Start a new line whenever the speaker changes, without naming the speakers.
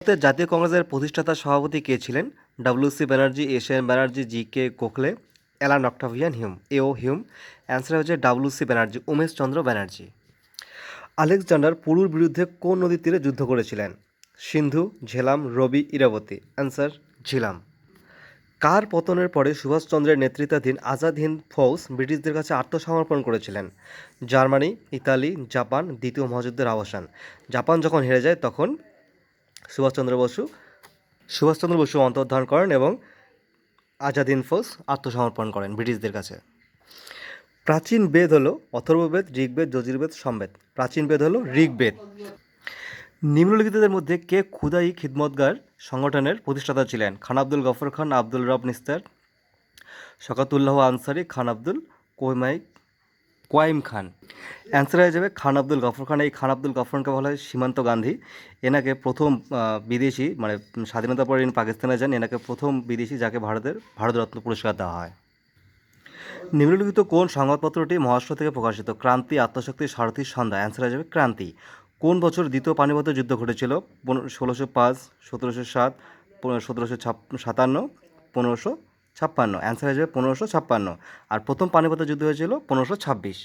ভারতের জাতীয় কংগ্রেসের প্রতিষ্ঠাতা সভাপতি কে ছিলেন? W C. Banerjee, S N. Banerjee, G K. Gokhale, Allan Octavian Hume, A O. Hume. Answer হচ্ছে ডব্লিউ.সি. ব্যানার্জি, উমেশ চন্দ্র ব্যানার্জি। আলেকজান্ডার পুরুর বিরুদ্ধে কোন নদীর তীরে যুদ্ধ করেছিলেন? সিন্ধু, ঝেলাম, রবি, ইরাবতী। অ্যান্সার ঝিলাম। কার পতনের পরে সুভাষচন্দ্রের নেতৃত্বাধীন আজাদ হিন্দ ফৌজ ব্রিটিশদের কাছে আত্মসমর্পণ করেছিলেন? Germany, Italy, Japan. দ্বিতীয় মহাযুদ্ধের অবসান। জাপান যখন হেরে যায় তখন সুভাষচন্দ্র বসু সুভাষচন্দ্র বসু অন্তর্ধান করেন এবং আজাদ হিন্দ ফৌজ আত্মসমর্পণ করেন ব্রিটিশদের কাছে। প্রাচীন বেদ হলো অথর্ববেদ, ঋগ্বেদ, যজুর্বেদ, সামবেদ। প্রাচীন বেদ হলো ঋগ্বেদ। নিম্নলিখিতদের মধ্যে কে খুদাই খিদমতগার সংগঠনের প্রতিষ্ঠাতা ছিলেন? খান আব্দুল গফর খান, আব্দুল রব নিস্তার, শকাতুল্লাহ আনসারি, খান আব্দুল কোয়াইম খান। অ্যান্সার হয়ে যাবে খান আব্দুল গফর খান। এই খান আব্দুল গফর খানকে বলা হয় সীমান্ত গান্ধী। এনাকে প্রথম বিদেশি, মানে স্বাধীনতার পরে ইনি পাকিস্তানে যান, এনাকে প্রথম বিদেশি যাকে ভারতরত্ন পুরস্কার দেওয়া হয়। নিম্নলিখিত কোন সংবাদপত্রটি মহারাষ্ট্র থেকে প্রকাশিত? ক্রান্তি, আত্মশক্তি, সারথী, সন্ধ্যা। অ্যান্সার হয়ে যাবে ক্রান্তি। কোন বছর দ্বিতীয় পানিপথ যুদ্ধ ঘটেছিল? 1605, 1707, 1757, 1556। অ্যান্সার হয়ে যাবে 1556। আর প্রথম পানিপথের যুদ্ধ হয়েছিল 1526।